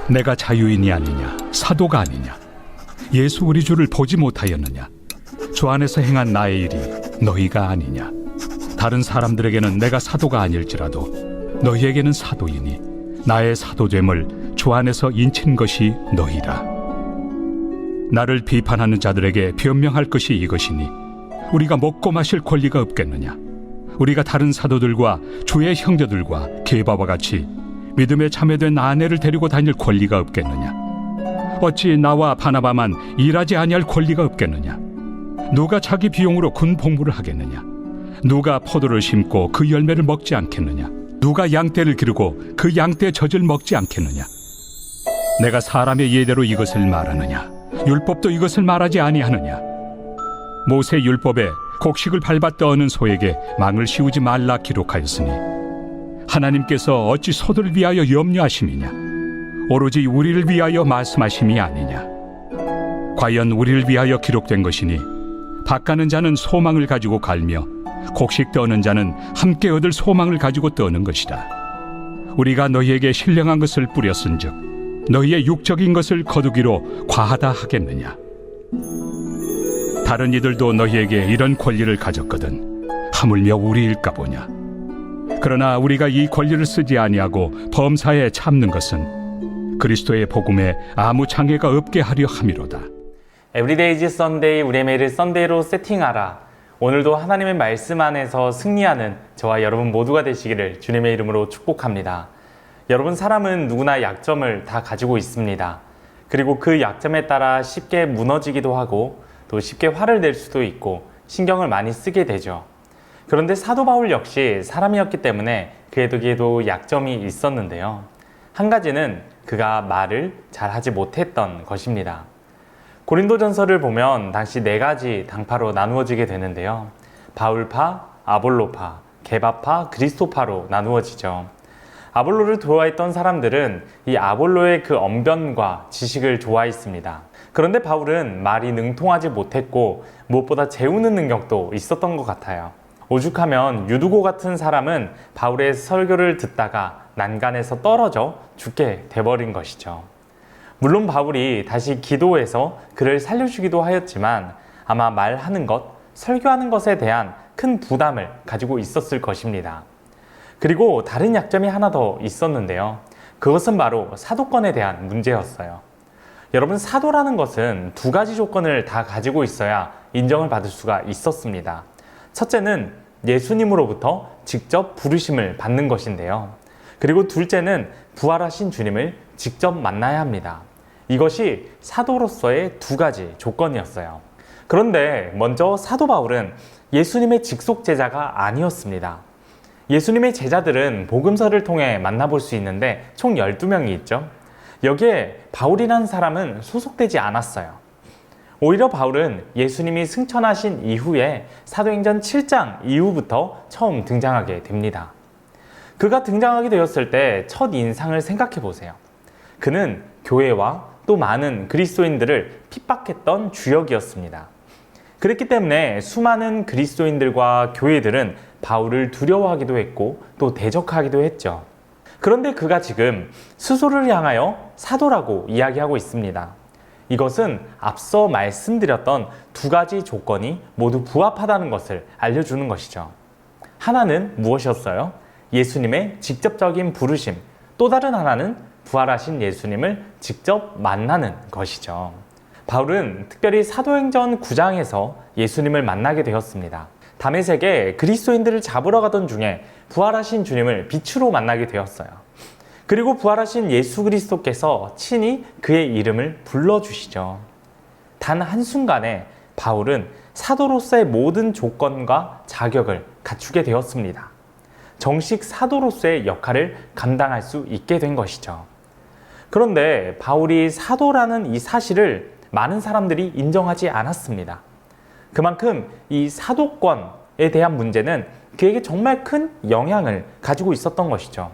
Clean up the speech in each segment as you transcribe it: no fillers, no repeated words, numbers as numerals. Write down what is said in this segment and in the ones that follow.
내가 자유인이 아니냐, 사도가 아니냐, 예수 우리 주를 보지 못하였느냐, 주 안에서 행한 나의 일이 너희가 아니냐. 다른 사람들에게는 내가 사도가 아닐지라도 너희에게는 사도이니 나의 사도됨을 주 안에서 인친 것이 너희라. 나를 비판하는 자들에게 변명할 것이 이것이니 우리가 먹고 마실 권리가 없겠느냐. 우리가 다른 사도들과 주의 형제들과 게바와 같이 믿음에 참여된 아내를 데리고 다닐 권리가 없겠느냐. 어찌 나와 바나바만 일하지 아니할 권리가 없겠느냐. 누가 자기 비용으로 군 복무를 하겠느냐. 누가 포도를 심고 그 열매를 먹지 않겠느냐. 누가 양떼를 기르고 그 양떼의 젖을 먹지 않겠느냐. 내가 사람의 예대로 이것을 말하느냐. 율법도 이것을 말하지 아니하느냐. 모세 율법에 곡식을 밟아 떠는 소에게 망을 씌우지 말라 기록하였으니 하나님께서 어찌 소들을 위하여 염려하심이냐. 오로지 우리를 위하여 말씀하심이 아니냐. 과연 우리를 위하여 기록된 것이니 밭가는 자는 소망을 가지고 갈며 곡식 떠는 자는 함께 얻을 소망을 가지고 떠는 것이다. 우리가 너희에게 신령한 것을 뿌렸은즉 너희의 육적인 것을 거두기로 과하다 하겠느냐. 다른 이들도 너희에게 이런 권리를 가졌거든 하물며 우리일까 보냐. 그러나 우리가 이 권리를 쓰지 아니하고 범사에 참는 것은 그리스도의 복음에 아무 장애가 없게 하려 함이로다. 에브리데이즈 썬데이, 우리의 매일을 썬데이로 세팅하라. 오늘도 하나님의 말씀 안에서 승리하는 저와 여러분 모두가 되시기를 주님의 이름으로 축복합니다. 여러분, 사람은 누구나 약점을 다 가지고 있습니다. 그리고 그 약점에 따라 쉽게 무너지기도 하고 또 쉽게 화를 낼 수도 있고 신경을 많이 쓰게 되죠. 그런데 사도 바울 역시 사람이었기 때문에 그에게도 약점이 있었는데요. 한 가지는 그가 말을 잘 하지 못했던 것입니다. 고린도전서를 보면 당시 4가지 당파로 나누어지게 되는데요. 바울파, 아볼로파, 게바파, 그리스도파로 나누어지죠. 아볼로를 좋아했던 사람들은 이 아볼로의 그 언변과 지식을 좋아했습니다. 그런데 바울은 말이 능통하지 못했고 무엇보다 재우는 능력도 있었던 것 같아요. 오죽하면 유두고 같은 사람은 바울의 설교를 듣다가 난간에서 떨어져 죽게 돼버린 것이죠. 물론 바울이 다시 기도해서 그를 살려주기도 하였지만 아마 말하는 것, 설교하는 것에 대한 큰 부담을 가지고 있었을 것입니다. 그리고 다른 약점이 하나 더 있었는데요. 그것은 바로 사도권에 대한 문제였어요. 여러분, 사도라는 것은 2가지 조건을 다 가지고 있어야 인정을 받을 수가 있었습니다. 첫째는 예수님으로부터 직접 부르심을 받는 것인데요. 그리고 둘째는 부활하신 주님을 직접 만나야 합니다. 이것이 사도로서의 2가지 조건이었어요. 그런데 먼저 사도 바울은 예수님의 직속 제자가 아니었습니다. 예수님의 제자들은 복음서를 통해 만나볼 수 있는데 총 12명이 있죠. 여기에 바울이라는 사람은 소속되지 않았어요. 오히려 바울은 예수님이 승천하신 이후에 사도행전 7장 이후부터 처음 등장하게 됩니다. 그가 등장하게 되었을 때 첫 인상을 생각해 보세요. 그는 교회와 또 많은 그리스도인들을 핍박했던 주역이었습니다. 그랬기 때문에 수많은 그리스도인들과 교회들은 바울을 두려워하기도 했고 또 대적하기도 했죠. 그런데 그가 지금 스스로를 향하여 사도라고 이야기하고 있습니다. 이것은 앞서 말씀드렸던 2가지 조건이 모두 부합하다는 것을 알려주는 것이죠. 하나는 무엇이었어요? 예수님의 직접적인 부르심, 또 다른 하나는 부활하신 예수님을 직접 만나는 것이죠. 바울은 특별히 사도행전 9장에서 예수님을 만나게 되었습니다. 다메섹에 그리스도인들을 잡으러 가던 중에 부활하신 주님을 빛으로 만나게 되었어요. 그리고 부활하신 예수 그리스도께서 친히 그의 이름을 불러주시죠. 단 한순간에 바울은 사도로서의 모든 조건과 자격을 갖추게 되었습니다. 정식 사도로서의 역할을 감당할 수 있게 된 것이죠. 그런데 바울이 사도라는 이 사실을 많은 사람들이 인정하지 않았습니다. 그만큼 이 사도권에 대한 문제는 그에게 정말 큰 영향을 가지고 있었던 것이죠.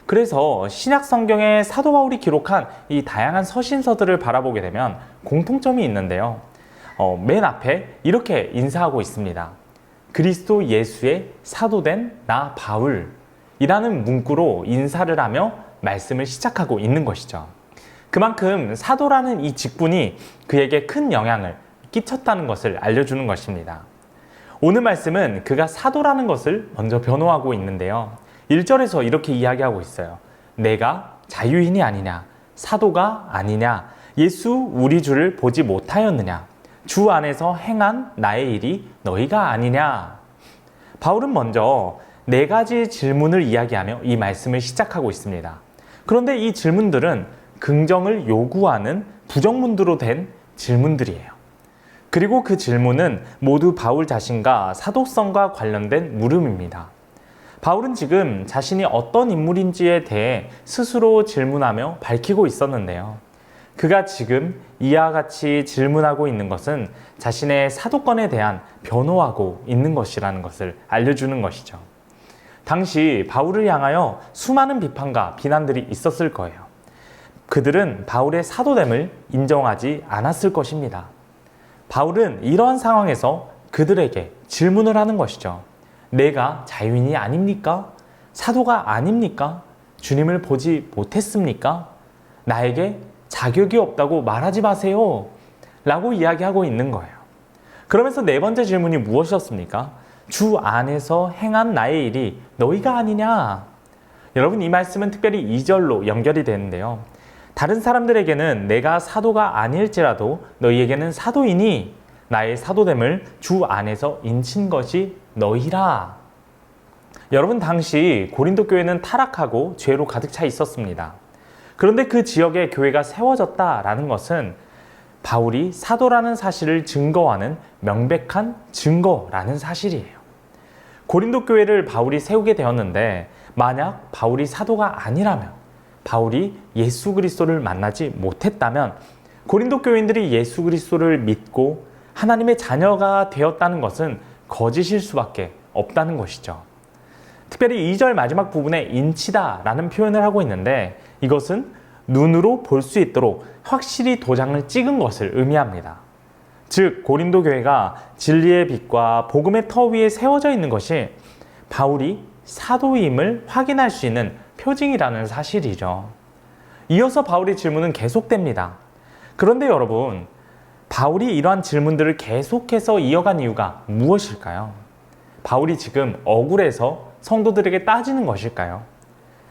그래서 신약 성경에 사도 바울이 기록한 이 다양한 서신서들을 바라보게 되면 공통점이 있는데요. 맨 앞에 이렇게 인사하고 있습니다. 그리스도 예수의 사도된 나 바울이라는 문구로 인사를 하며 말씀을 시작하고 있는 것이죠. 그만큼 사도라는 이 직분이 그에게 큰 영향을 끼쳤다는 것을 알려주는 것입니다. 오늘 말씀은 그가 사도라는 것을 먼저 변호하고 있는데요. 1절에서 이렇게 이야기하고 있어요. 내가 자유인이 아니냐, 사도가 아니냐, 예수 우리 주를 보지 못하였느냐, 주 안에서 행한 나의 일이 너희가 아니냐. 바울은 먼저 4가지 질문을 이야기하며 이 말씀을 시작하고 있습니다. 그런데 이 질문들은 긍정을 요구하는 부정문으로 된 질문들이에요. 그리고 그 질문은 모두 바울 자신과 사도성과 관련된 물음입니다. 바울은 지금 자신이 어떤 인물인지에 대해 스스로 질문하며 밝히고 있었는데요. 그가 지금 이와 같이 질문하고 있는 것은 자신의 사도권에 대한 변호하고 있는 것이라는 것을 알려주는 것이죠. 당시 바울을 향하여 수많은 비판과 비난들이 있었을 거예요. 그들은 바울의 사도됨을 인정하지 않았을 것입니다. 바울은 이러한 상황에서 그들에게 질문을 하는 것이죠. 내가 자유인이 아닙니까? 사도가 아닙니까? 주님을 보지 못했습니까? 나에게 자격이 없다고 말하지 마세요. 라고 이야기하고 있는 거예요. 그러면서 4번째 질문이 무엇이었습니까? 주 안에서 행한 나의 일이 너희가 아니냐? 여러분, 이 말씀은 특별히 2절로 연결이 되는데요. 다른 사람들에게는 내가 사도가 아닐지라도 너희에게는 사도이니 나의 사도됨을 주 안에서 인친 것이 너희라. 여러분, 당시 고린도 교회는 타락하고 죄로 가득 차 있었습니다. 그런데 그 지역에 교회가 세워졌다라는 것은 바울이 사도라는 사실을 증거하는 명백한 증거라는 사실이에요. 고린도 교회를 바울이 세우게 되었는데 만약 바울이 사도가 아니라면, 바울이 예수 그리스도를 만나지 못했다면 고린도 교인들이 예수 그리스도를 믿고 하나님의 자녀가 되었다는 것은 거짓일 수밖에 없다는 것이죠. 특별히 2절 마지막 부분에 인치다라는 표현을 하고 있는데 이것은 눈으로 볼 수 있도록 확실히 도장을 찍은 것을 의미합니다. 즉 고린도 교회가 진리의 빛과 복음의 터 위에 세워져 있는 것이 바울이 사도임을 확인할 수 있는 표징이라는 사실이죠. 이어서 바울의 질문은 계속됩니다. 그런데 여러분, 바울이 이러한 질문들을 계속해서 이어간 이유가 무엇일까요? 바울이 지금 억울해서 성도들에게 따지는 것일까요?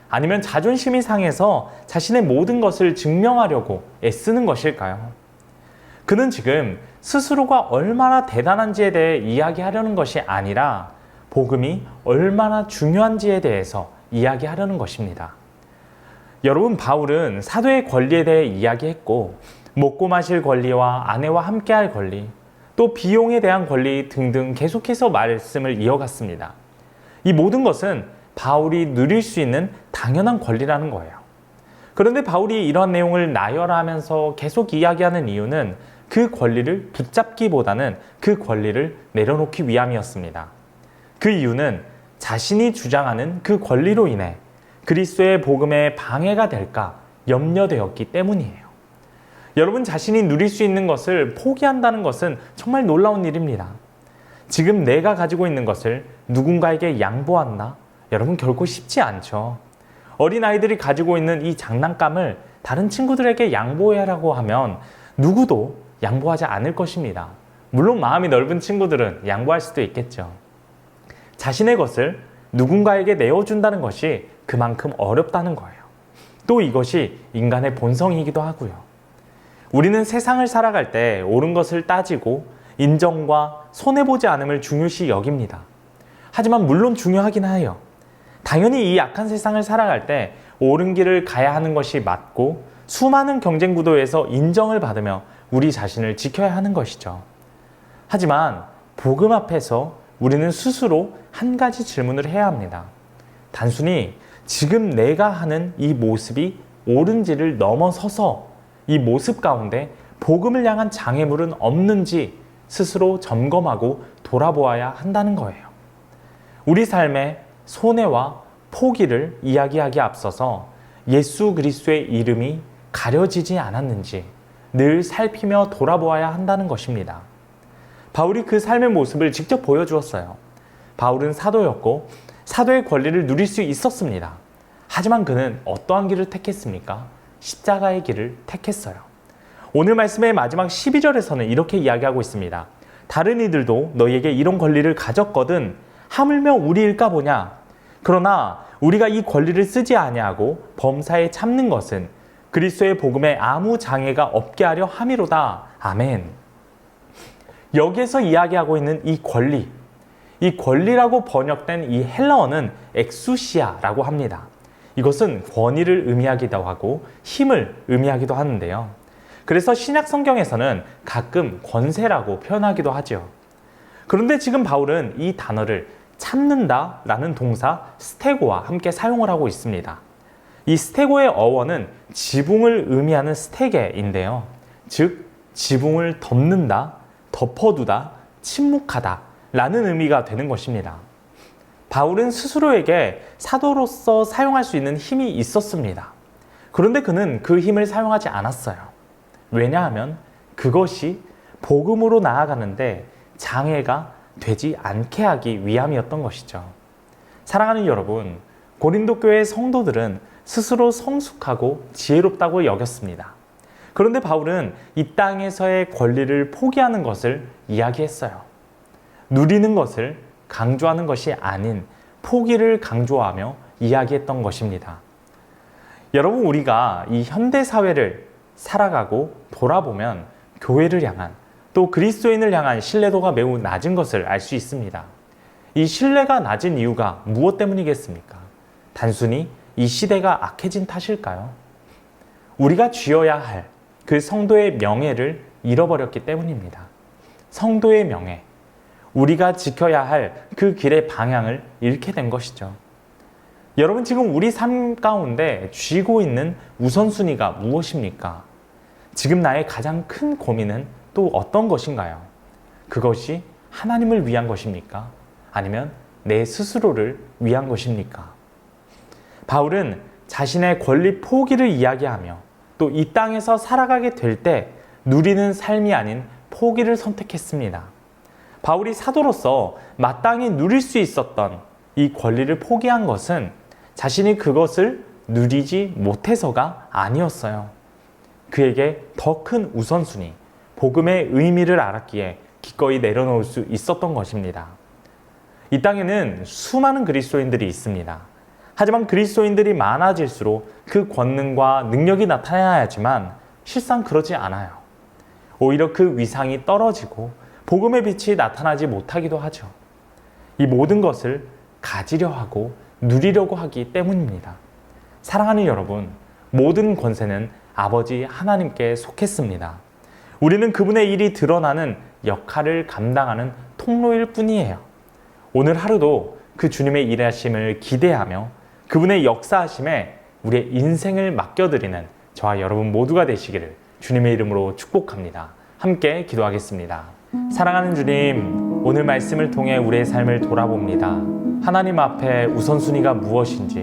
아니면 자존심이 상해서 자신의 모든 것을 증명하려고 애쓰는 것일까요? 그는 지금 스스로가 얼마나 대단한지에 대해 이야기하려는 것이 아니라 복음이 얼마나 중요한지에 대해서 이야기하려는 것입니다. 여러분, 바울은 사도의 권리에 대해 이야기했고 먹고 마실 권리와 아내와 함께할 권리, 또 비용에 대한 권리 등등 계속해서 말씀을 이어갔습니다. 이 모든 것은 바울이 누릴 수 있는 당연한 권리라는 거예요. 그런데 바울이 이러한 내용을 나열하면서 계속 이야기하는 이유는 그 권리를 붙잡기보다는 그 권리를 내려놓기 위함이었습니다. 그 이유는 자신이 주장하는 그 권리로 인해 그리스도의 복음에 방해가 될까 염려되었기 때문이에요. 여러분, 자신이 누릴 수 있는 것을 포기한다는 것은 정말 놀라운 일입니다. 지금 내가 가지고 있는 것을 누군가에게 양보한다? 여러분, 결코 쉽지 않죠. 어린아이들이 가지고 있는 이 장난감을 다른 친구들에게 양보해라고 하면 누구도 양보하지 않을 것입니다. 물론 마음이 넓은 친구들은 양보할 수도 있겠죠. 자신의 것을 누군가에게 내어준다는 것이 그만큼 어렵다는 거예요. 또 이것이 인간의 본성이기도 하고요. 우리는 세상을 살아갈 때 옳은 것을 따지고 인정과 손해보지 않음을 중요시 여깁니다. 하지만 물론 중요하긴 해요. 당연히 이 악한 세상을 살아갈 때 옳은 길을 가야 하는 것이 맞고 수많은 경쟁 구도에서 인정을 받으며 우리 자신을 지켜야 하는 것이죠. 하지만 복음 앞에서 우리는 스스로 한 가지 질문을 해야 합니다. 단순히 지금 내가 하는 이 모습이 옳은지를 넘어서서 이 모습 가운데 복음을 향한 장애물은 없는지 스스로 점검하고 돌아보아야 한다는 거예요. 우리 삶의 손해와 포기를 이야기하기에 앞서서 예수 그리스도의 이름이 가려지지 않았는지 늘 살피며 돌아보아야 한다는 것입니다. 바울이 그 삶의 모습을 직접 보여주었어요. 바울은 사도였고 사도의 권리를 누릴 수 있었습니다. 하지만 그는 어떠한 길을 택했습니까? 십자가의 길을 택했어요. 오늘 말씀의 마지막 12절에서는 이렇게 이야기하고 있습니다. 다른 이들도 너희에게 이런 권리를 가졌거든 하물며 우리일까 보냐. 그러나 우리가 이 권리를 쓰지 아니하고 범사에 참는 것은 그리스도의 복음에 아무 장애가 없게 하려 함이로다. 아멘. 여기에서 이야기하고 있는 이 권리라고 번역된 이 헬라어는 엑수시아라고 합니다. 이것은 권위를 의미하기도 하고 힘을 의미하기도 하는데요. 그래서 신약 성경에서는 가끔 권세라고 표현하기도 하죠. 그런데 지금 바울은 이 단어를 참는다 라는 동사 스테고와 함께 사용을 하고 있습니다. 이 스테고의 어원은 지붕을 의미하는 스테게인데요. 즉 지붕을 덮는다, 덮어두다, 침묵하다 라는 의미가 되는 것입니다. 바울은 스스로에게 사도로서 사용할 수 있는 힘이 있었습니다. 그런데 그는 그 힘을 사용하지 않았어요. 왜냐하면 그것이 복음으로 나아가는데 장애가 되지 않게 하기 위함이었던 것이죠. 사랑하는 여러분, 고린도 교회의 성도들은 스스로 성숙하고 지혜롭다고 여겼습니다. 그런데 바울은 이 땅에서의 권리를 포기하는 것을 이야기했어요. 누리는 것을 강조하는 것이 아닌 포기를 강조하며 이야기했던 것입니다. 여러분, 우리가 이 현대 사회를 살아가고 돌아보면 교회를 향한 또 그리스도인을 향한 신뢰도가 매우 낮은 것을 알 수 있습니다. 이 신뢰가 낮은 이유가 무엇 때문이겠습니까? 단순히 이 시대가 악해진 탓일까요? 우리가 쥐어야 할 그 성도의 명예를 잃어버렸기 때문입니다. 성도의 명예, 우리가 지켜야 할 그 길의 방향을 잃게 된 것이죠. 여러분, 지금 우리 삶 가운데 쥐고 있는 우선순위가 무엇입니까? 지금 나의 가장 큰 고민은 또 어떤 것인가요? 그것이 하나님을 위한 것입니까? 아니면 내 스스로를 위한 것입니까? 바울은 자신의 권리 포기를 이야기하며 또 이 땅에서 살아가게 될 때 누리는 삶이 아닌 포기를 선택했습니다. 바울이 사도로서 마땅히 누릴 수 있었던 이 권리를 포기한 것은 자신이 그것을 누리지 못해서가 아니었어요. 그에게 더 큰 우선순위, 복음의 의미를 알았기에 기꺼이 내려놓을 수 있었던 것입니다. 이 땅에는 수많은 그리스도인들이 있습니다. 하지만 그리스도인들이 많아질수록 그 권능과 능력이 나타나야지만 실상 그러지 않아요. 오히려 그 위상이 떨어지고 복음의 빛이 나타나지 못하기도 하죠. 이 모든 것을 가지려 하고 누리려고 하기 때문입니다. 사랑하는 여러분, 모든 권세는 아버지 하나님께 속했습니다. 우리는 그분의 일이 드러나는 역할을 감당하는 통로일 뿐이에요. 오늘 하루도 그 주님의 일하심을 기대하며 그분의 역사하심에 우리의 인생을 맡겨드리는 저와 여러분 모두가 되시기를 주님의 이름으로 축복합니다. 함께 기도하겠습니다. 사랑하는 주님, 오늘 말씀을 통해 우리의 삶을 돌아봅니다. 하나님 앞에 우선순위가 무엇인지,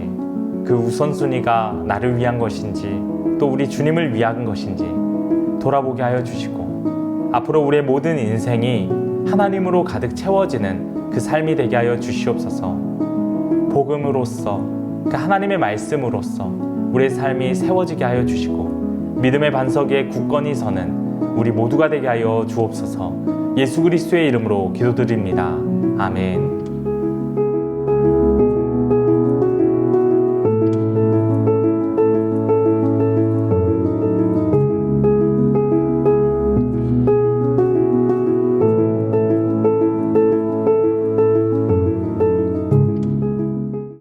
그 우선순위가 나를 위한 것인지, 또 우리 주님을 위한 것인지 돌아보게 하여 주시고, 앞으로 우리의 모든 인생이 하나님으로 가득 채워지는 그 삶이 되게 하여 주시옵소서. 복음으로써, 그 하나님의 말씀으로써 우리의 삶이 세워지게 하여 주시고, 믿음의 반석 위에 굳건히 서는 우리 모두가 되게 하여 주옵소서. 예수 그리스도의 이름으로 기도드립니다. 아멘.